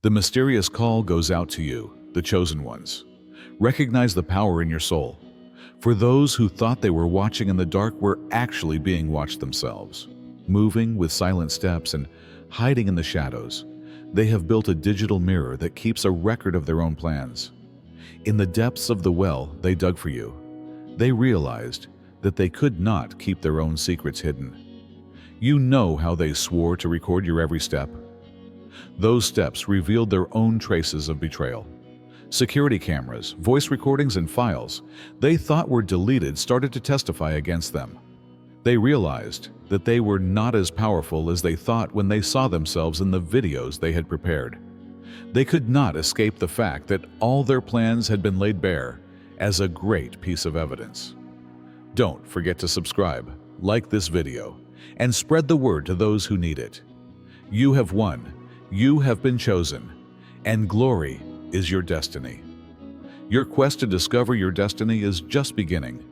The mysterious call goes out to you, the chosen ones. Recognize the power in your soul. For those who thought they were watching in the dark were actually being watched themselves. Moving with silent steps and hiding in the shadows, they have built a digital mirror that keeps a record of their own plans. In the depths of the well they dug for you, they realized that they could not keep their own secrets hidden. You know how they swore to record your every step. Those steps revealed their own traces of betrayal. Security cameras, voice recordings, and files they thought were deleted started to testify against them. They realized that they were not as powerful as they thought when they saw themselves in the videos they had prepared. They could not escape the fact that all their plans had been laid bare as a great piece of evidence. Don't forget to subscribe, like this video, and spread the word to those who need it. You have won, you have been chosen, and glory is your destiny. Your quest to discover your destiny is just beginning.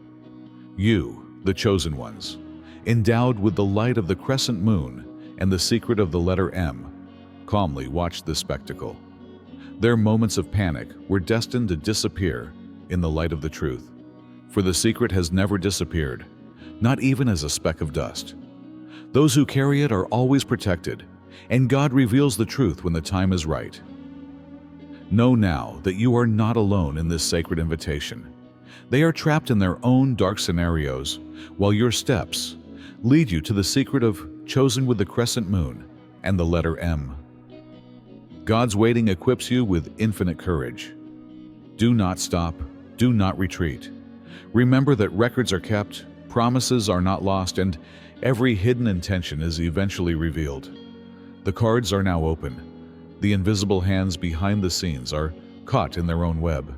You, the chosen ones, endowed with the light of the crescent moon and the secret of the letter M, calmly watched this spectacle. Their moments of panic were destined to disappear in the light of the truth, for the secret has never disappeared, not even as a speck of dust. Those who carry it are always protected, and God reveals the truth when the time is right. Know now that you are not alone in this sacred invitation. They are trapped in their own dark scenarios, while your steps lead you to the secret of chosen with the crescent moon and the letter M. God's waiting equips you with infinite courage. Do not stop, do not retreat. Remember that records are kept, promises are not lost, and every hidden intention is eventually revealed. The cards are now open. The invisible hands behind the scenes are caught in their own web.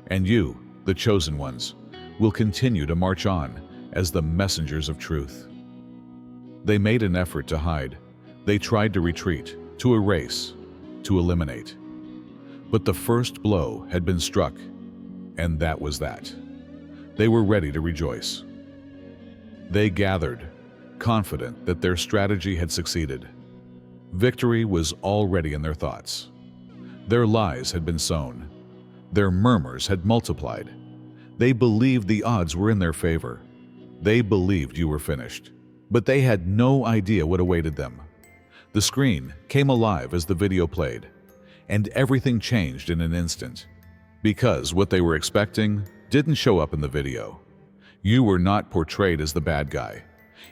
And you, the chosen ones, will continue to march on as the messengers of truth. They made an effort to hide. They tried to retreat, to erase, to eliminate. But the first blow had been struck, and that was that. They were ready to rejoice. They gathered, confident that their strategy had succeeded. Victory was already in their thoughts. Their lies had been sown. Their murmurs had multiplied. They believed the odds were in their favor. They believed you were finished. But they had no idea what awaited them. The screen came alive as the video played, and everything changed in an instant. Because what they were expecting didn't show up in the video. You were not portrayed as the bad guy.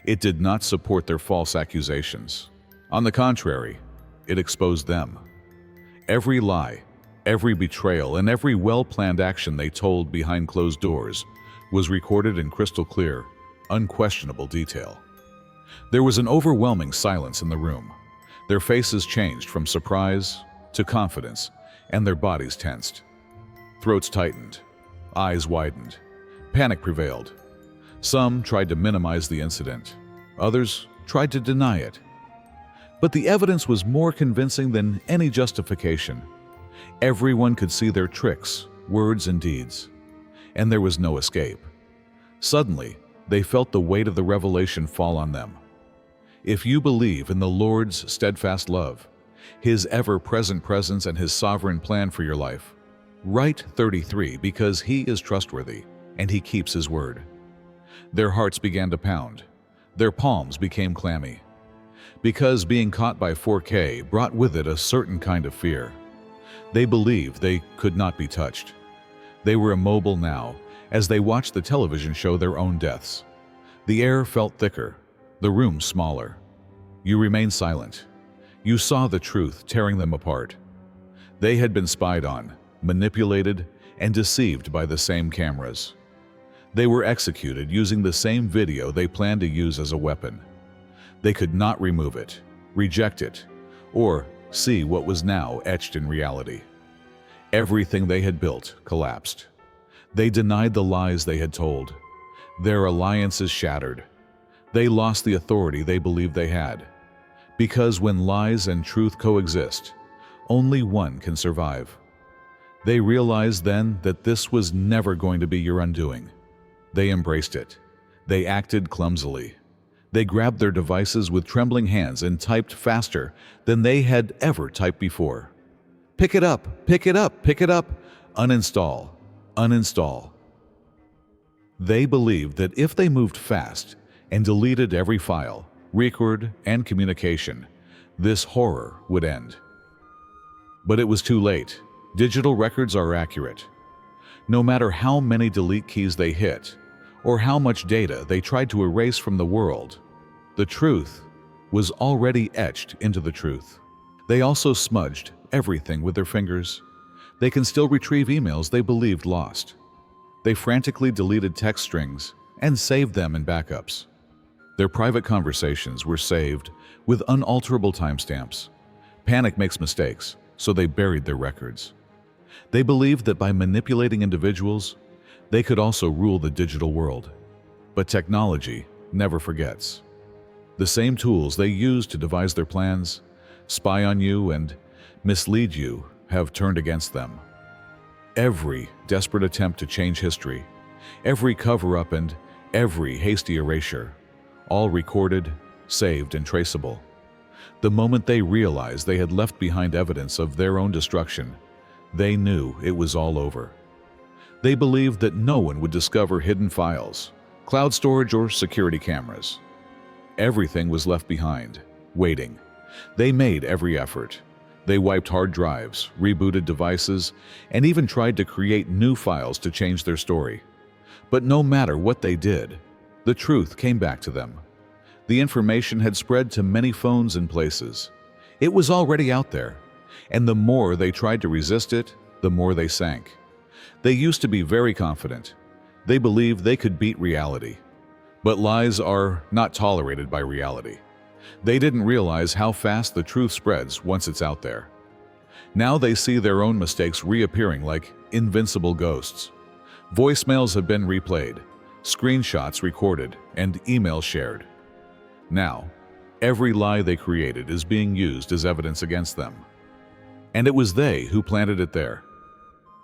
It did not support their false accusations. On the contrary, it exposed them. Every lie, every betrayal, and every well-planned action they told behind closed doors was recorded in crystal clear, unquestionable detail. There was an overwhelming silence in the room. Their faces changed from surprise to confidence, and their bodies tensed. Throats tightened, eyes widened. Panic prevailed. Some tried to minimize the incident. Others tried to deny it. But the evidence was more convincing than any justification. Everyone could see their tricks, words, and deeds, and there was no escape. Suddenly, they felt the weight of the revelation fall on them. If you believe in the Lord's steadfast love, His ever-present presence, and His sovereign plan for your life, write 33 because He is trustworthy and He keeps His word. Their hearts began to pound. Their palms became clammy. Because being caught by 4K brought with it a certain kind of fear. They believed they could not be touched. They were immobile now as they watched the television show their own deaths. The air felt thicker, the room smaller. You remained silent. You saw the truth tearing them apart. They had been spied on, manipulated, and deceived by the same cameras. They were executed using the same video they planned to use as a weapon. They could not remove it, reject it, or see what was now etched in reality. Everything they had built collapsed. They denied the lies they had told. Their alliances shattered. They lost the authority they believed they had. Because when lies and truth coexist, only one can survive. They realized then that this was never going to be your undoing. They embraced it. They acted clumsily. They grabbed their devices with trembling hands and typed faster than they had ever typed before. Pick it up, pick it up, pick it up. Uninstall, uninstall. They believed that if they moved fast and deleted every file, record, and communication, this horror would end. But it was too late. Digital records are accurate. No matter how many delete keys they hit, or how much data they tried to erase from the world, the truth was already etched into the truth. They also smudged everything with their fingers. They can still retrieve emails they believed lost. They frantically deleted text strings and saved them in backups. Their private conversations were saved with unalterable timestamps. Panic makes mistakes, so they buried their records. They believed that by manipulating individuals, they could also rule the digital world. But technology never forgets. The same tools they used to devise their plans, spy on you, and mislead you have turned against them. Every desperate attempt to change history, every cover-up, and every hasty erasure, all recorded, saved, and traceable. The moment they realized they had left behind evidence of their own destruction, they knew it was all over. They believed that no one would discover hidden files, cloud storage, or security cameras. Everything was left behind, waiting. They made every effort. They wiped hard drives, rebooted devices, and even tried to create new files to change their story. But no matter what they did, the truth came back to them. The information had spread to many phones and places. It was already out there, and the more they tried to resist it, the more they sank. They used to be very confident. They believed they could beat reality. But lies are not tolerated by reality. They didn't realize how fast the truth spreads once it's out there. Now they see their own mistakes reappearing like invincible ghosts. Voicemails have been replayed, screenshots recorded, and emails shared. Now, every lie they created is being used as evidence against them. And it was they who planted it there.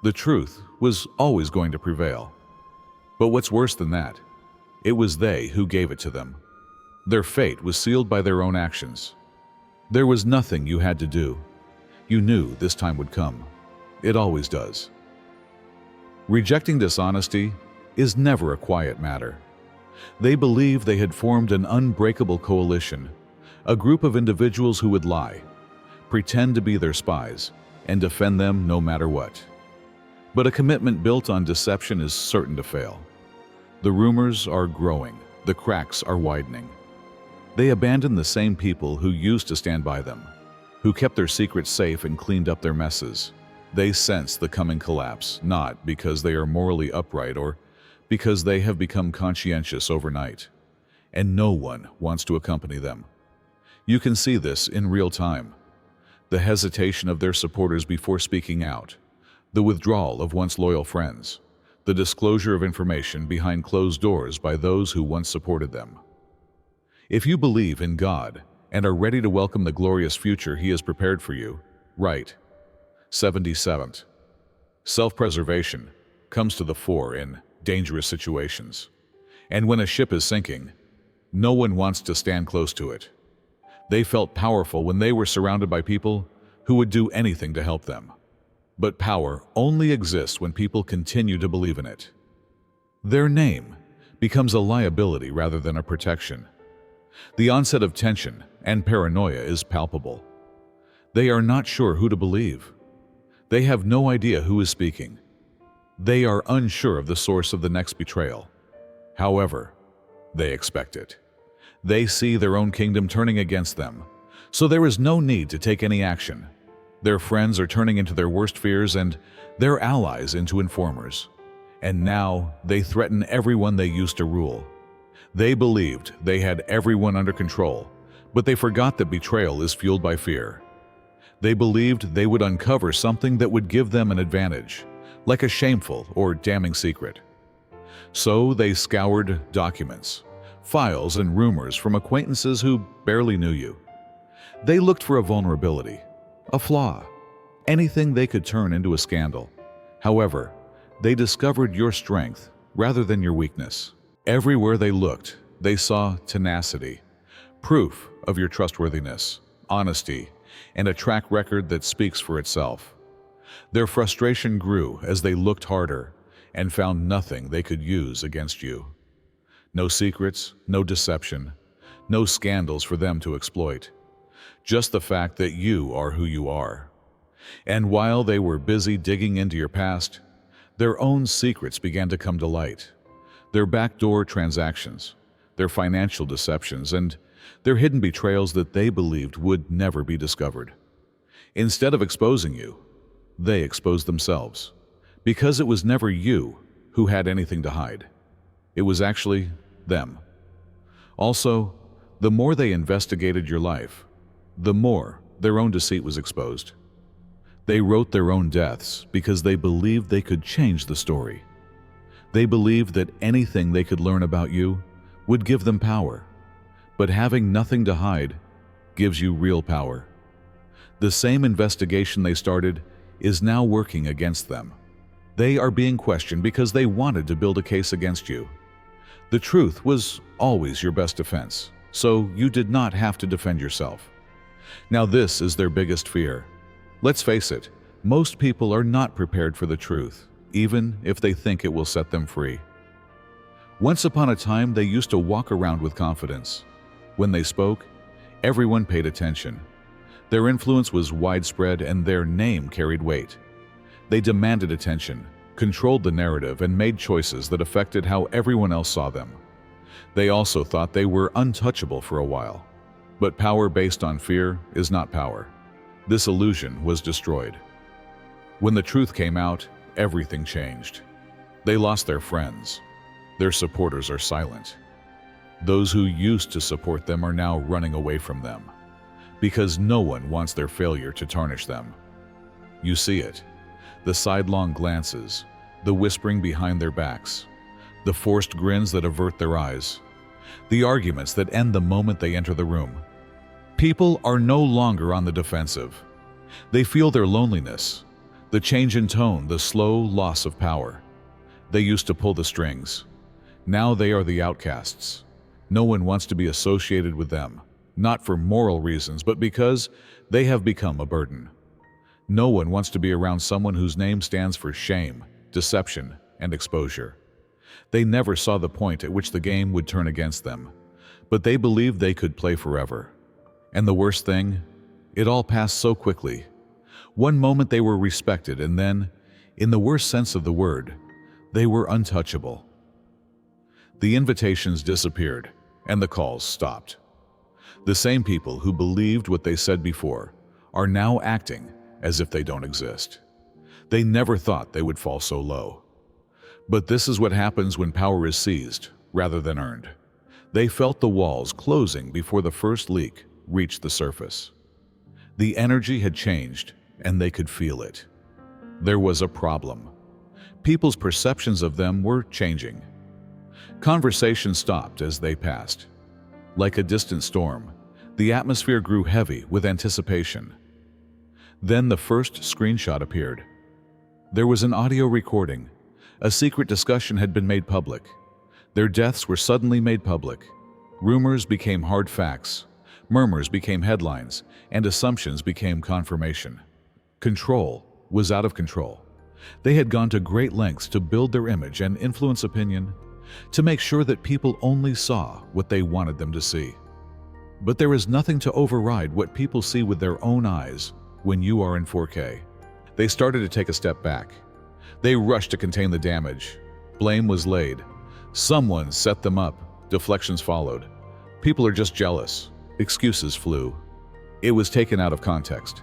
The truth was always going to prevail. But what's worse than that? It was they who gave it to them. Their fate was sealed by their own actions. There was nothing you had to do. You knew this time would come. It always does. Rejecting dishonesty is never a quiet matter. They believed they had formed an unbreakable coalition, a group of individuals who would lie, pretend to be their spies, and defend them no matter what. But a commitment built on deception is certain to fail. The rumors are growing, the cracks are widening. They abandoned the same people who used to stand by them, who kept their secrets safe and cleaned up their messes. They sense the coming collapse, not because they are morally upright or because they have become conscientious overnight, and no one wants to accompany them. You can see this in real time. The hesitation of their supporters before speaking out, the withdrawal of once loyal friends, the disclosure of information behind closed doors by those who once supported them. If you believe in God and are ready to welcome the glorious future He has prepared for you, write. 77. Self-preservation comes to the fore in dangerous situations. And when a ship is sinking, no one wants to stand close to it. They felt powerful when they were surrounded by people who would do anything to help them. But power only exists when people continue to believe in it. Their name becomes a liability rather than a protection. The onset of tension and paranoia is palpable. They are not sure who to believe. They have no idea who is speaking. They are unsure of the source of the next betrayal. However, they expect it. They see their own kingdom turning against them, so there is no need to take any action. Their friends are turning into their worst fears and their allies into informers. And now they threaten everyone they used to rule. They believed they had everyone under control, but they forgot that betrayal is fueled by fear. They believed they would uncover something that would give them an advantage, like a shameful or damning secret. So they scoured documents, files, and rumors from acquaintances who barely knew you. They looked for a vulnerability, a flaw, anything they could turn into a scandal. However, they discovered your strength rather than your weakness. Everywhere they looked, they saw tenacity, proof of your trustworthiness, honesty, and a track record that speaks for itself. Their frustration grew as they looked harder and found nothing they could use against you. No secrets, no deception, no scandals for them to exploit. Just the fact that you are who you are. And while they were busy digging into your past, their own secrets began to come to light. Their backdoor transactions, their financial deceptions, and their hidden betrayals that they believed would never be discovered. Instead of exposing you, they exposed themselves, because it was never you who had anything to hide. It was actually them. Also, the more they investigated your life, the more their own deceit was exposed. They wrote their own deaths because they believed they could change the story. They believed that anything they could learn about you would give them power. But having nothing to hide gives you real power. The same investigation they started is now working against them. They are being questioned because they wanted to build a case against you. The truth was always your best defense, so you did not have to defend yourself. Now this is their biggest fear. Let's face it, most people are not prepared for the truth, even if they think it will set them free. Once upon a time, they used to walk around with confidence. When they spoke, everyone paid attention. Their influence was widespread and their name carried weight. They demanded attention, controlled the narrative, and made choices that affected how everyone else saw them. They also thought they were untouchable for a while. But power based on fear is not power. This illusion was destroyed. When the truth came out, everything changed. They lost their friends. Their supporters are silent. Those who used to support them are now running away from them, because no one wants their failure to tarnish them. You see it. The sidelong glances, the whispering behind their backs, the forced grins that avert their eyes, the arguments that end the moment they enter the room. People are no longer on the defensive. They feel their loneliness, the change in tone, the slow loss of power. They used to pull the strings. Now they are the outcasts. No one wants to be associated with them, not for moral reasons, but because they have become a burden. No one wants to be around someone whose name stands for shame, deception, and exposure. They never saw the point at which the game would turn against them, but they believed they could play forever. And the worst thing, it all passed so quickly. One moment they were respected, and then, in the worst sense of the word, they were untouchable. The invitations disappeared, and the calls stopped. The same people who believed what they said before are now acting as if they don't exist. They never thought they would fall so low. But this is what happens when power is seized rather than earned. They felt the walls closing before the first leak reached the surface. The energy had changed, and they could feel it. There was a problem. People's perceptions of them were changing. Conversation stopped as they passed. Like a distant storm, the atmosphere grew heavy with anticipation. Then the first screenshot appeared. There was an audio recording. A secret discussion had been made public. Their deaths were suddenly made public. Rumors became hard facts. Murmurs became headlines, and assumptions became confirmation. Control was out of control. They had gone to great lengths to build their image and influence opinion, to make sure that people only saw what they wanted them to see. But there is nothing to override what people see with their own eyes when you are in 4K. They started to take a step back. They rushed to contain the damage. Blame was laid. Someone set them up. Deflections followed. People are just jealous. Excuses flew. It was taken out of context.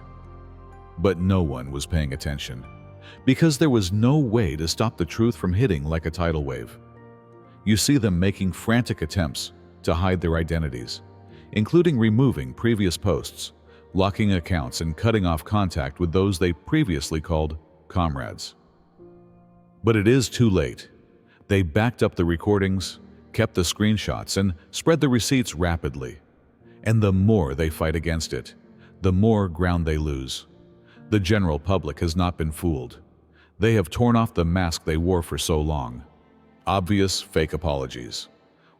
But no one was paying attention, because there was no way to stop the truth from hitting like a tidal wave. You see them making frantic attempts to hide their identities, including removing previous posts, locking accounts, and cutting off contact with those they previously called comrades. But it is too late. They backed up the recordings, kept the screenshots, and spread the receipts rapidly. And the more they fight against it, the more ground they lose. The general public has not been fooled. They have torn off the mask they wore for so long. Obvious fake apologies.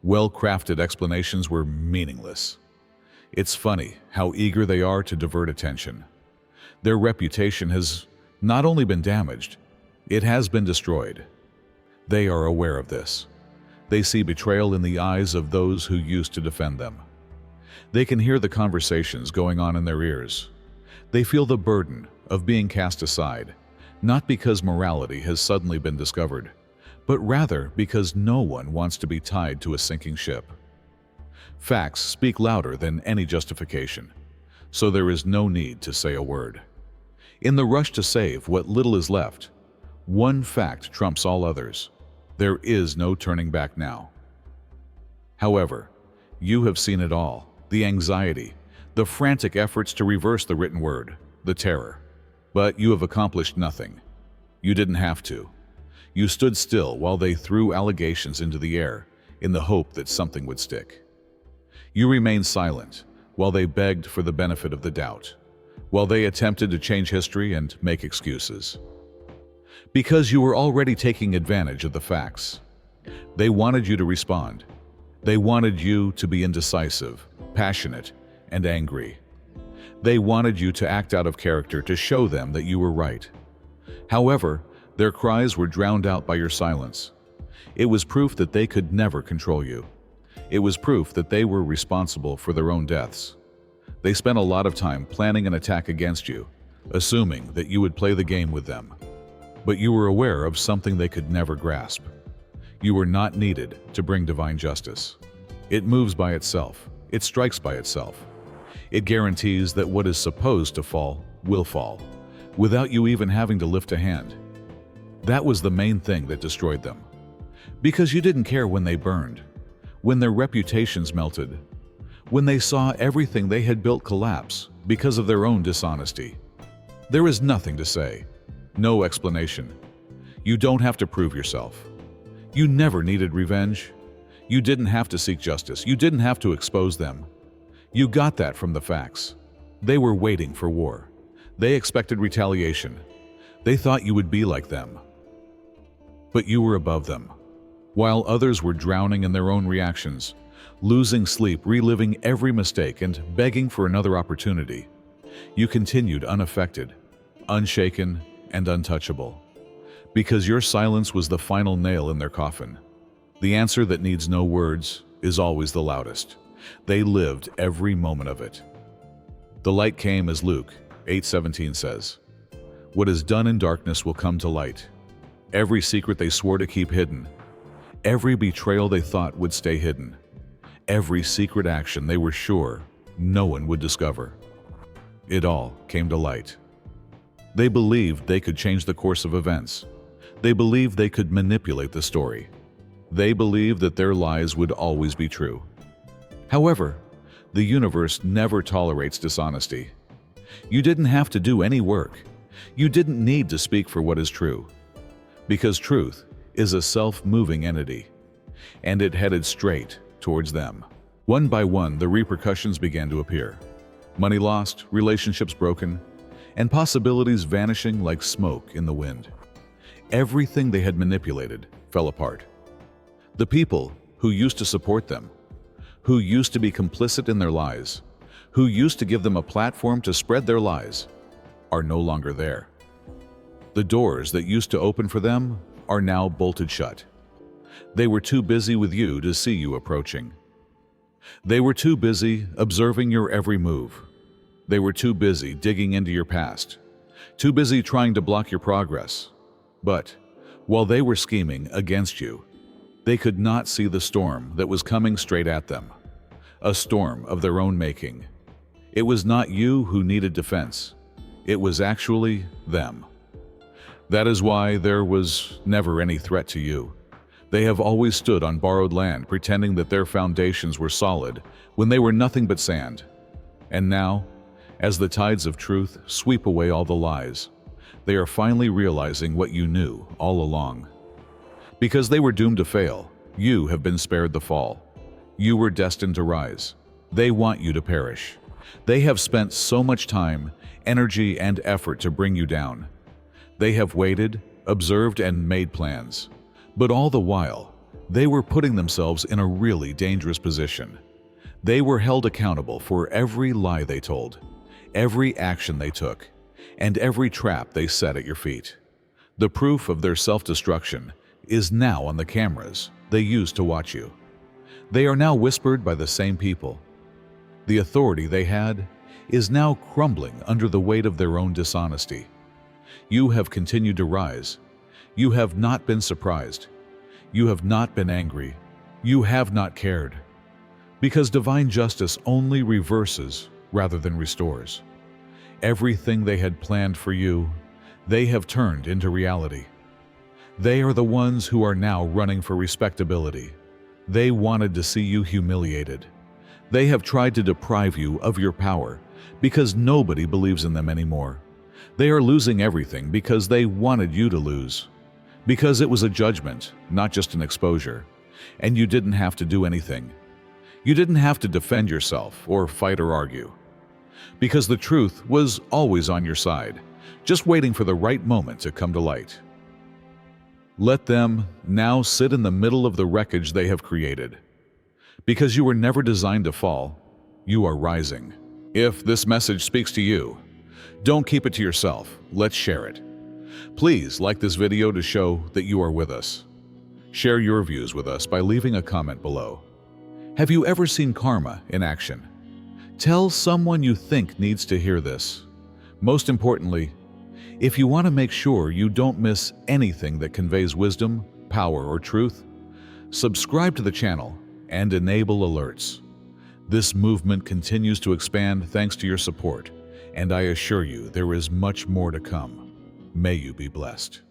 Well-crafted explanations were meaningless. It's funny how eager they are to divert attention. Their reputation has not only been damaged, it has been destroyed. They are aware of this. They see betrayal in the eyes of those who used to defend them. They can hear the conversations going on in their ears. They feel the burden of being cast aside, not because morality has suddenly been discovered, but rather because no one wants to be tied to a sinking ship. Facts speak louder than any justification, so there is no need to say a word. In the rush to save what little is left, one fact trumps all others. There is no turning back now. However, you have seen it all: the anxiety, the frantic efforts to reverse the written word, the terror. But you have accomplished nothing. You didn't have to. You stood still while they threw allegations into the air in the hope that something would stick. You remained silent while they begged for the benefit of the doubt, while they attempted to change history and make excuses. Because you were already taking advantage of the facts. They wanted you to respond. They wanted you to be indecisive, passionate, and angry. They wanted you to act out of character to show them that you were right. However, their cries were drowned out by your silence. It was proof that they could never control you. It was proof that they were responsible for their own deaths. They spent a lot of time planning an attack against you, assuming that you would play the game with them. But you were aware of something they could never grasp. You were not needed to bring divine justice. It moves by itself. It strikes by itself. It guarantees that what is supposed to fall will fall, without you even having to lift a hand. That was the main thing that destroyed them. Because you didn't care when they burned, when their reputations melted, when they saw everything they had built collapse because of their own dishonesty. There is nothing to say, no explanation. You don't have to prove yourself. You never needed revenge. You didn't have to seek justice. You didn't have to expose them. You got that from the facts. They were waiting for war. They expected retaliation. They thought you would be like them. But you were above them. While others were drowning in their own reactions, losing sleep, reliving every mistake, and begging for another opportunity, you continued unaffected, unshaken, and untouchable. Because your silence was the final nail in their coffin. The answer that needs no words is always the loudest. They lived every moment of it. The light came, as Luke 8:17 says. What is done in darkness will come to light. Every secret they swore to keep hidden. Every betrayal they thought would stay hidden. Every secret action they were sure no one would discover. It all came to light. They believed they could change the course of events. They believed they could manipulate the story. They believed that their lies would always be true. However, the universe never tolerates dishonesty. You didn't have to do any work. You didn't need to speak for what is true. Because truth is a self-moving entity, and it headed straight towards them. One by one, the repercussions began to appear. Money lost, relationships broken, and possibilities vanishing like smoke in the wind. Everything they had manipulated fell apart. The people who used to support them, who used to be complicit in their lies, who used to give them a platform to spread their lies, are no longer there. The doors that used to open for them are now bolted shut. They were too busy with you to see you approaching. They were too busy observing your every move. They were too busy digging into your past, too busy trying to block your progress. But while they were scheming against you, they could not see the storm that was coming straight at them, a storm of their own making. It was not you who needed defense. It was actually them. That is why there was never any threat to you. They have always stood on borrowed land, pretending that their foundations were solid when they were nothing but sand. And now, as the tides of truth sweep away all the lies, they are finally realizing what you knew all along. Because they were doomed to fail, you have been spared the fall. You were destined to rise. They want you to perish. They have spent so much time, energy, and effort to bring you down. They have waited, observed, and made plans. But all the while, they were putting themselves in a really dangerous position. They were held accountable for every lie they told, every action they took, and every trap they set at your feet. The proof of their self-destruction is now on the cameras they used to watch you. They are now whispered by the same people. The authority they had is now crumbling under the weight of their own dishonesty. You have continued to rise. You have not been surprised. You have not been angry. You have not cared. Because divine justice only reverses rather than restores. Everything they had planned for you, they have turned into reality. They are the ones who are now running for respectability. They wanted to see you humiliated. They have tried to deprive you of your power because nobody believes in them anymore. They are losing everything because they wanted you to lose. Because it was a judgment, not just an exposure. And you didn't have to do anything. You didn't have to defend yourself or fight or argue. Because the truth was always on your side, just waiting for the right moment to come to light. Let them now sit in the middle of the wreckage they have created. Because you were never designed to fall, you are rising. If this message speaks to you, don't keep it to yourself. Let's share it. Please like this video to show that you are with us. Share your views with us by leaving a comment below. Have you ever seen karma in action? Tell someone you think needs to hear this. Most importantly, if you want to make sure you don't miss anything that conveys wisdom, power, or truth, subscribe to the channel and enable alerts. This movement continues to expand thanks to your support, and I assure you there is much more to come. May you be blessed.